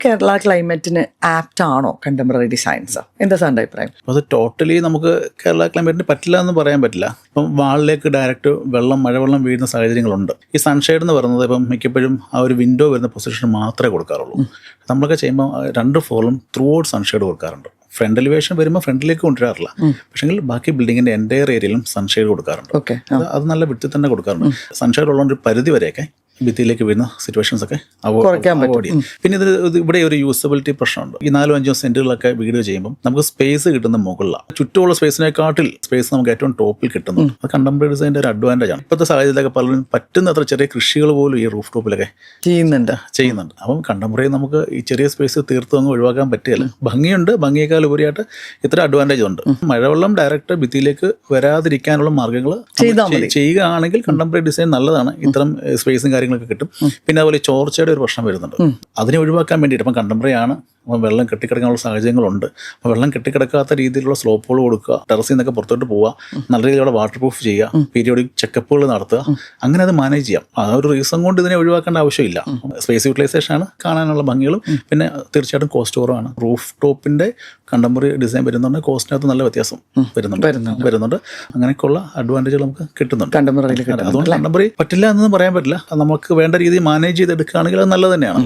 Kerala ക്ലൈമറ്റിന് apt ആണോ contemporary designs? എന്താ സാറിൻ്റെ അഭിപ്രായം? അത് ടോട്ടലി നമുക്ക് കേരള ക്ലൈമറ്റിന് പറ്റില്ല എന്ന് പറയാൻ പറ്റില്ല. ഇപ്പം വാളിലേക്ക് ഡയറക്റ്റ് മഴവെള്ളം വീഴുന്ന സാഹചര്യങ്ങളുണ്ട്. ഈ സൺഷെയ്ഡ് എന്ന് പറയുന്നത് ഇപ്പം മിക്കപ്പോഴും ആ ഒരു വിൻഡോ വരുന്ന പൊസിഷൻ മാത്രമേ കൊടുക്കാറുള്ളൂ. നമ്മളൊക്കെ ചെയ്യുമ്പോൾ 2 ഫ്ലോറിലും ത്രൂ ഔട്ട് സൺഷെയ്ഡ് കൊടുക്കാറുണ്ട്. ഫ്രണ്ട് എലിവേഷൻ വരുമ്പോൾ ഫ്രണ്ടിലേക്ക് കൊണ്ടുവരാറില്ല, പക്ഷെങ്കിൽ ബാക്കി ബിൽഡിങ്ങിന്റെ എൻ്റയർ ഏരിയയിലും സൺഷെയ്ഡ് കൊടുക്കാറുണ്ട്. അത് നല്ല വിട്ടിൽ തന്നെ കൊടുക്കാറുണ്ട്. സൺഷെയ്ഡ് ഉള്ള ഒരു പരിധി വരെയൊക്കെ ഭിത്തിയിലേക്ക് വീഴുന്ന സിറ്റുവേഷൻസ് ഒക്കെ അവോയ്ഡ് ചെയ്യും. പിന്നെ ഇവിടെ ഒരു യൂസബിലിറ്റി പ്രശ്നമുണ്ട്. ഈ 4-5 സെന്റുകളൊക്കെ വീട് ചെയ്യുമ്പോൾ നമുക്ക് സ്പേസ് കിട്ടുന്ന മുകളിലാണ്. ചുറ്റുമുള്ള സ്പേസിനെക്കാട്ടിൽ സ്പേസ് നമുക്ക് ഏറ്റവും ടോപ്പിൽ കിട്ടുന്നുണ്ട്. അത് കണ്ടംപററി ഡിസൈൻ്റെ ഒരു അഡ്വാൻറ്റേജ് ആണ്. ഇപ്പോഴത്തെ സാഹചര്യത്തിലൊക്കെ പലരും പറ്റുന്നത്ര ചെറിയ കൃഷികൾ പോലും ഈ റൂഫ് ടോപ്പിലൊക്കെ ചെയ്യുന്നുണ്ട്. അപ്പം കണ്ടംപററി നമുക്ക് ഈ ചെറിയ സ്പേസ് തീർത്തും അങ്ങ് ഒഴിവാക്കാൻ പറ്റില്ല. ഭംഗിയുണ്ട്, ഭംഗിയേക്കാൾ ഉപരിയായിട്ട് ഇത്ര അഡ്വാൻറ്റേജ് ഉണ്ട്. മഴവെള്ളം ഡയറക്റ്റ് ഭിത്തിയിലേക്ക് വരാതിരിക്കാനുള്ള മാർഗ്ഗങ്ങൾ ചെയ്യുകയാണെങ്കിൽ കണ്ടംപററി ഡിസൈൻ നല്ലതാണ്. ഇത്തരം സ്പേസും കാര്യങ്ങളൊക്കെ കിട്ടും. പിന്നെ അതുപോലെ ചോർച്ചയുടെ ഒരു പ്രശ്നം വരുന്നുണ്ട്. അതിനെ ഒഴിവാക്കാൻ വേണ്ടിയിട്ട് ഇപ്പം കണ്ടംപററി ആണ്, അപ്പം വെള്ളം കെട്ടിക്കിടക്കാനുള്ള സാഹചര്യങ്ങളുണ്ട്. അപ്പോൾ വെള്ളം കെട്ടിക്കിടക്കാത്ത രീതിയിലുള്ള സ്ലോപ്പുകൾ കൊടുക്കുക, ടെറസിൽ നിന്നൊക്കെ പുറത്തോട്ട് പോവുക, നല്ല രീതിയിലുള്ള വാട്ടർ പ്രൂഫ് ചെയ്യുക, പീരിയോഡിക് ചെക്കപ്പുകൾ നടത്തുക, അങ്ങനെ അത് മാനേജ് ചെയ്യാം. ആ ഒരു റീസൺ കൊണ്ട് ഇതിനെ ഒഴിവാക്കേണ്ട ആവശ്യമില്ല. സ്പേസ് യൂട്ടിലൈസേഷൻ ആണ്, കാണാനുള്ള ഭംഗികളും പിന്നെ തീർച്ചയായിട്ടും കോസ്റ്റ് കുറവാണ്. റൂഫ് ടോപ്പിൻ്റെ കണ്ടംപററി ഡിസൈൻ വരുന്നുണ്ട്, കോസ്റ്റിനകത്ത് നല്ല വ്യത്യാസം വരുന്നുണ്ട്. അങ്ങനെയൊക്കെയുള്ള അഡ്വാൻറ്റേജുകൾ നമുക്ക് കിട്ടുന്നുണ്ട് കണ്ടംപററിയിൽ. അതുകൊണ്ട് കണ്ടംപററി പറ്റില്ല എന്നൊന്നും പറയാൻ പറ്റില്ല. നമുക്ക് വേണ്ട രീതിയിൽ മാനേജ് ചെയ്തെടുക്കുകയാണെങ്കിൽ അത് നല്ലത് തന്നെയാണ്.